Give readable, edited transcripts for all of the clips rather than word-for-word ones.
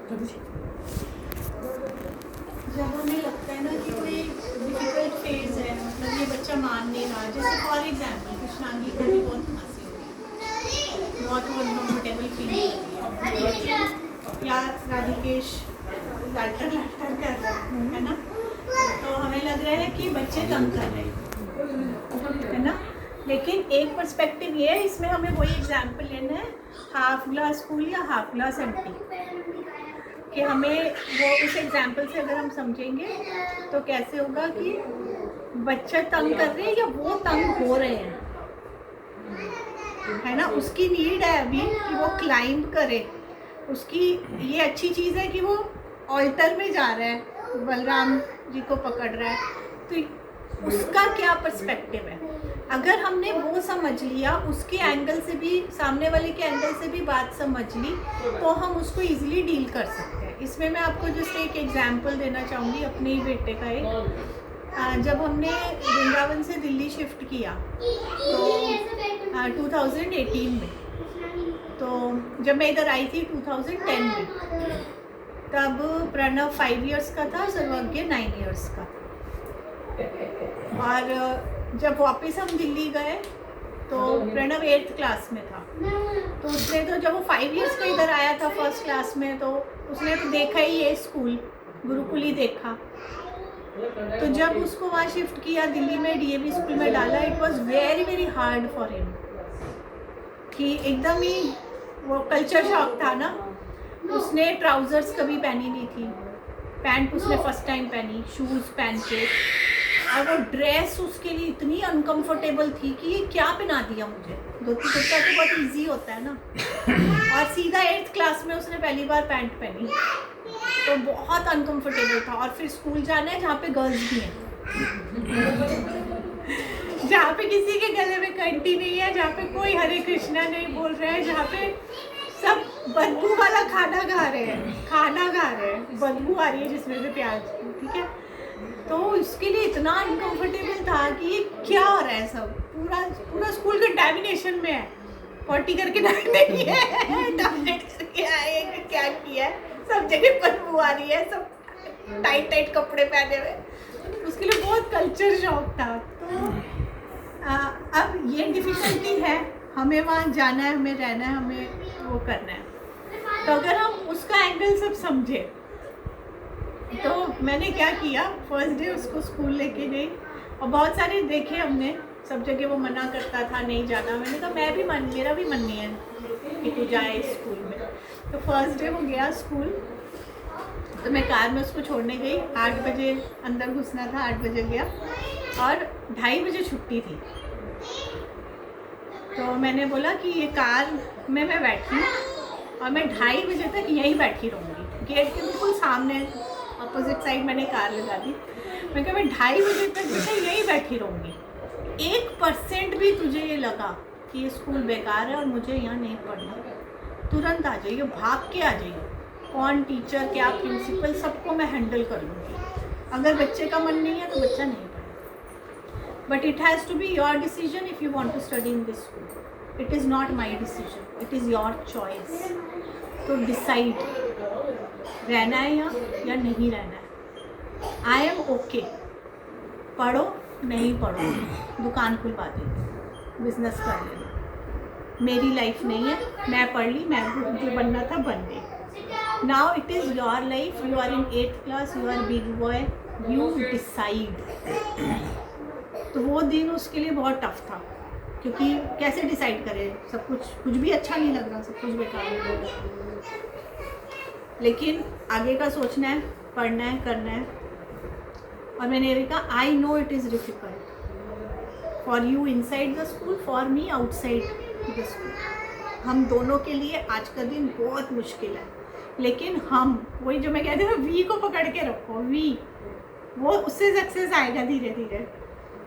जब हमें लगता है ना कि कोई डिफिकल्ट फेज है, मतलब ये बच्चा मान नहीं रहा, जैसे फॉर एग्जाम्पल कृष्णांगी को भी बहुत खांसी हो रही है, बहुत वो अनकम्फर्टेबल फील कर रही है, या राधिकेश लाटर लाटर कर रहा है ना, तो हमें लग रहा है कि बच्चे तंग कर रहे हैं, है ना। लेकिन एक पर्सपेक्टिव ये है, इसमें हमें वही एग्जाम्पल लेना है, हाफ ग्लास फुल या हाफ ग्लास एम्प्टी, कि हमें वो उस एग्जाम्पल से अगर हम समझेंगे तो कैसे होगा कि बच्चा तंग कर रहे हैं या वो तंग हो रहे हैं, है ना। उसकी नीड है अभी कि वो क्लाइंब करे, उसकी ये अच्छी चीज़ है कि वो ऑल्टर में जा रहा है, बलराम जी को पकड़ रहा है, तो उसका क्या पर्सपेक्टिव है। अगर हमने वो समझ लिया, उसके एंगल से भी, सामने वाले के एंगल से भी बात समझ ली, तो हम उसको इजीली डील कर सकते हैं। इसमें मैं आपको जस्ट एक एग्जांपल देना चाहूँगी अपने ही बेटे का। एक जब हमने वृंदावन से दिल्ली शिफ्ट किया तो 2018 में, तो जब मैं इधर आई थी 2010 में, तब प्रणव 5 इयर्स का था, सर्वज्ञ 9 इयर्स का। और जब वापस हम दिल्ली गए तो प्रणव 8th क्लास में था, तो उसने तो जब वो 5 इयर्स का इधर आया था फर्स्ट क्लास में, तो उसने तो देखा ही ये स्कूल, गुरुकुल ही देखा। तो जब उसको वहाँ शिफ्ट किया दिल्ली में, डीएवी स्कूल में डाला, it was very very hard for him, कि एकदम ही वो कल्चर शॉक था ना। उसने ट्राउजर्स कभी पहनी नहीं थी, पैंट उसने फर्स्ट टाइम पहनी, शूज़ पहन के, और वो ड्रेस उसके लिए इतनी अनकंफर्टेबल थी कि ये क्या पहना दिया मुझे। धोती कुर्ता तो बहुत इजी होता है ना, और सीधा 8th क्लास में उसने पहली बार पैंट पहनी, तो बहुत अनकंफर्टेबल था। और फिर स्कूल जाना है जहाँ पे गर्ल्स भी हैं, जहाँ पे किसी के गले में कंठी नहीं है, जहाँ पे कोई हरे कृष्णा नहीं बोल रहा है, जहाँ पे सब बदबू वाला खाना खा रहे हैं, बदबू आ रही है जिसमें से प्याज, ठीक है। तो इसके लिए इतना अनकंफर्टेबल था कि ये क्या हो रहा है, सब पूरा स्कूल कंटामिनेशन में है, पॉटी करके नहीं है, टॉयलेट करके आए, क्या किया है, सब जगह बदबू आ रही है, सब टाइट कपड़े पहने हुए। उसके लिए बहुत कल्चर शॉक था। तो अब ये डिफ़िकल्टी है, हमें वहाँ जाना है, हमें रहना है, हमें वो करना है। तो अगर हम उसका एंगल सब समझे, तो मैंने क्या किया, फर्स्ट डे उसको स्कूल लेके गई, और बहुत सारे देखे हमने, सब जगह वो मना करता था नहीं जाना। मैंने कहा मेरा भी मन नहीं है कि तू जाए स्कूल में। तो फर्स्ट डे वो गया स्कूल, तो मैं कार में उसको छोड़ने गई, 8 बजे अंदर घुसना था, 8 बजे गया, और 2:30 बजे छुट्टी थी। तो मैंने बोला कि ये कार में मैं बैठी और मैं 2:30 बजे तक यहीं बैठी रहूँगी, गेट के बिल्कुल सामने अपोजिट साइड मैंने कार लगा दी। मैं कहा मैं 2:30 बजे तक बेटा यहीं बैठी रहूँगी, 1% भी तुझे ये लगा कि ये स्कूल बेकार है और मुझे यहाँ नहीं पढ़ना, तुरंत आ जाइए, भाग के आ जाइए, कौन टीचर क्या प्रिंसिपल सबको मैं हैंडल कर लूँगी। अगर बच्चे का मन नहीं है तो बच्चा नहीं पढ़े, but it has to be your decision if you want to study in this school. It is not my decision, it is your choice. तो डिसाइड, रहना है या नहीं रहना है। आई एम ओके, पढ़ो नहीं पढ़ो, दुकान खुलवा देना, बिजनेस कर लेना, मेरी लाइफ नहीं है, मैं पढ़ ली, मैं जो बनना था बन गई। Now it is your life, you are in 8th class, you are big boy, you decide. तो वो दिन उसके लिए बहुत टफ था, क्योंकि कैसे डिसाइड करे, सब कुछ भी अच्छा नहीं लग रहा, सब कुछ बेकार हो रहा। लेकिन आगे का सोचना है, पढ़ना है, करना है। और मैंने ये कहा I know it is difficult for you inside the school, for me outside the school. हम दोनों के लिए आज का दिन बहुत मुश्किल है, लेकिन हम वही जो मैं कहती हूँ, वी को पकड़ के रखो, वी, वो उससे सक्सेस आएगा धीरे धीरे।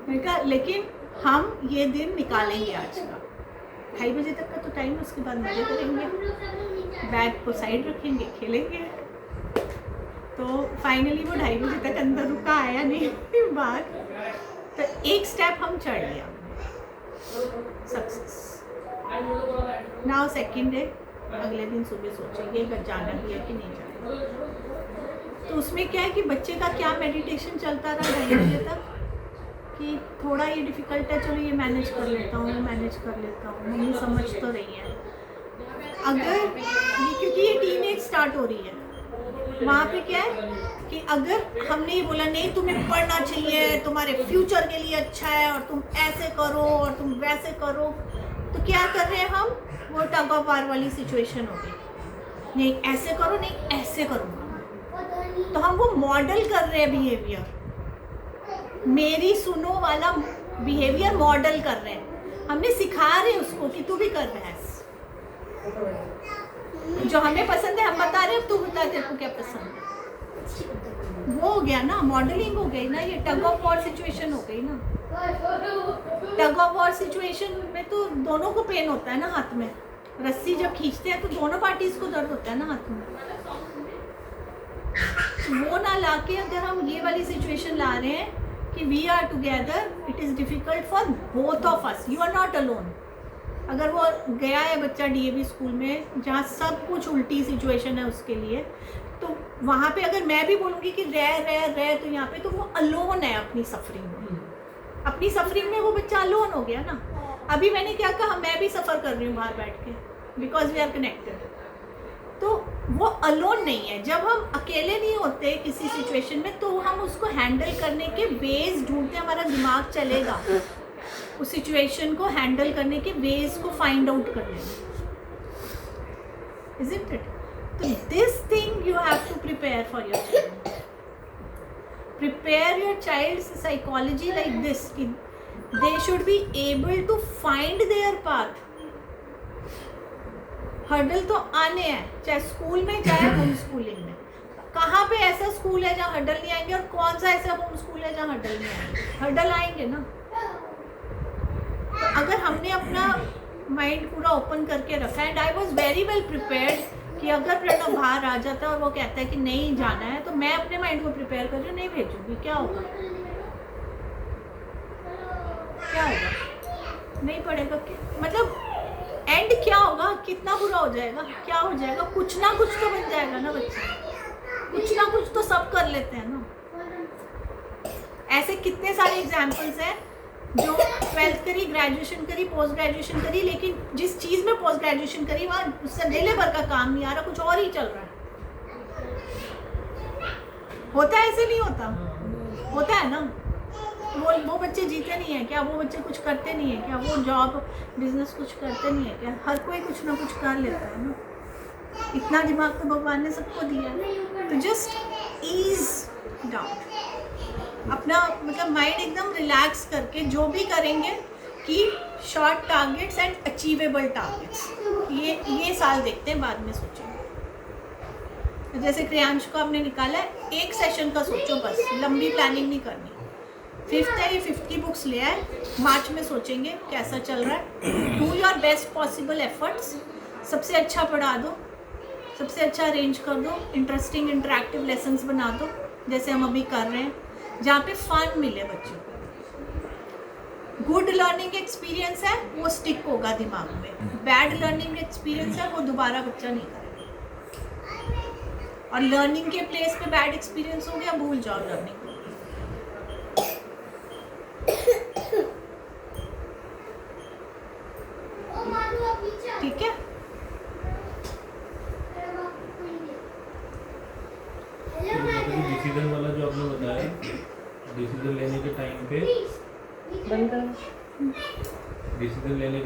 मैंने कहा लेकिन हम ये दिन निकालेंगे आज का, 2:30 बजे तक का तो टाइम है, उसके बाद मजे करेंगे, बैग को साइड रखेंगे, खेलेंगे। तो फाइनली वो 2:30 बजे तक अंदर रुका, आया नहीं बाहर। तो एक स्टेप हम चढ़ लिया, सक्सेस। नाउ सेकंड डे, अगले दिन सुबह सोचेंगे अगर जाना भी है कि नहीं जाना। तो उसमें क्या है कि बच्चे का क्या मेडिटेशन चलता रहा 2.5 बजे तक कि थोड़ा ये डिफ़िकल्ट है, चलो ये मैनेज कर लेता हूँ, मैनेज कर लेता हूँ, मम्मी समझ तो रही है। अगर ये क्योंकि ये टीनेज स्टार्ट हो रही है, वहाँ पे क्या है कि अगर हमने ये बोला नहीं तुम्हें पढ़ना चाहिए, तुम्हारे फ्यूचर के लिए अच्छा है और तुम ऐसे करो और तुम वैसे करो, तो क्या कर रहे हैं हम, वो टग ऑफ वार वाली सिचुएशन हो गई, नहीं ऐसे करो, नहीं ऐसे करूँगा। तो हम वो मॉडल कर रहे हैं बिहेवियर, मेरी सुनो वाला बिहेवियर मॉडल कर रहे हैं, हमने सिखा रहे हैं उसको कि तू भी कर बहस, जो हमें पसंद है हम बता रहे हैं, तू बता तेरे को क्या पसंद है। वो हो गया ना, मॉडलिंग हो गई ना, ये टग ऑफ वॉर सिचुएशन हो गई ना। टग ऑफ वॉर सिचुएशन में तो दोनों को पेन होता है ना, हाथ में रस्सी जब खींचते हैं तो दोनों पार्टीज को दर्द होता है ना हाथ में। वो ना लाके अगर हम ये वाली सिचुएशन ला रहे हैं कि we are together, it is difficult for both of us, you are not alone. अगर वो गया है बच्चा डीएवी स्कूल में जहाँ सब कुछ उल्टी सिचुएशन है उसके लिए, तो वहाँ पे अगर मैं भी बोलूँगी कि रह तो यहाँ पे, तो वो अलोन है अपनी सफरिंग में, अपनी सफरिंग में वो बच्चा अलोन हो गया ना। अभी मैंने क्या कहा, मैं भी सफ़र कर रही हूँ बाहर बैठ के, बिकॉज वी आर कनेक्टेड, तो वो अलोन नहीं है। जब हम अकेले नहीं होते किसी सिचुएशन में, तो हम उसको हैंडल करने के वेज ढूंढते, हमारा दिमाग चलेगा उस सिचुएशन को हैंडल करने के वेज को फाइंड आउट करने में, isn't it? तो this thing you have to prepare for your child, prepare your child's psychology like this कि they should be able to find their path. Hurdle तो आने हैं, चाहे स्कूल में चाहे होम स्कूलिंग में। कहाँ पे ऐसा स्कूल है जहाँ हर्डल नहीं आएंगे, और कौन सा ऐसा होम स्कूल है जहाँ हर्डल नहीं आएंगे? हर्डल आएंगे ना। तो अगर हमने अपना माइंड पूरा ओपन करके रखा है, and I was very well prepared कि अगर प्रणव बाहर आ जाता है और वो कहता है कि नहीं जाना है, तो मैं अपने माइंड को प्रिपेयर कर रही हूँ, नहीं भेजूंगी, क्या होगा, क्या होगा, नहीं पड़ेगा, मतलब एंड क्या होगा, कितना बुरा हो जाएगा, क्या हो जाएगा, कुछ ना कुछ तो बन जाएगा ना बच्चा, कुछ ना कुछ तो सब कर लेते हैं ना। ऐसे कितने सारे एग्जाम्पल्स हैं जो 12th करी, ग्रेजुएशन करी, पोस्ट ग्रेजुएशन करी, लेकिन जिस चीज़ में पोस्ट ग्रेजुएशन करी वहाँ उससे डेले भर का काम नहीं आ रहा, कुछ और ही चल रहा है। होता है, ऐसे नहीं होता, होता है ना। वो बच्चे जीते नहीं है क्या, वो बच्चे कुछ करते नहीं है क्या, वो जॉब बिजनेस कुछ करते नहीं है क्या, हर कोई कुछ ना कुछ कर लेता है ना। इतना दिमाग तो भगवान ने सबको दिया है। तो जस्ट ईज डाउन अपना, मतलब माइंड एकदम रिलैक्स करके जो भी करेंगे कि short targets and achievable targets, ये साल देखते हैं, बाद में सोचेंगे। जैसे क्रियांश को आपने निकाला है, एक सेशन का सोचो बस, लंबी प्लानिंग नहीं करनी। 5th है, ये 50 बुक्स ले आए, मार्च में सोचेंगे कैसा चल रहा है। Do your best possible efforts, सबसे अच्छा पढ़ा दो, सबसे अच्छा अरेंज कर दो, इंटरेस्टिंग इंटरेक्टिव लेसन्स बना दो जैसे हम अभी कर रहे हैं, जहाँ पे फन मिले बच्चों को। गुड लर्निंग एक्सपीरियंस है वो स्टिक होगा दिमाग में, बैड लर्निंग एक्सपीरियंस है वो दोबारा बच्चा नहीं करेगा। और लर्निंग के प्लेस पे बैड एक्सपीरियंस हो गया, भूल जाओ लर्निंग। ठीक है, डिसीजन वाला जो आपने बताया, डिसीजन लेने के टाइम पे, डिसीजन लेने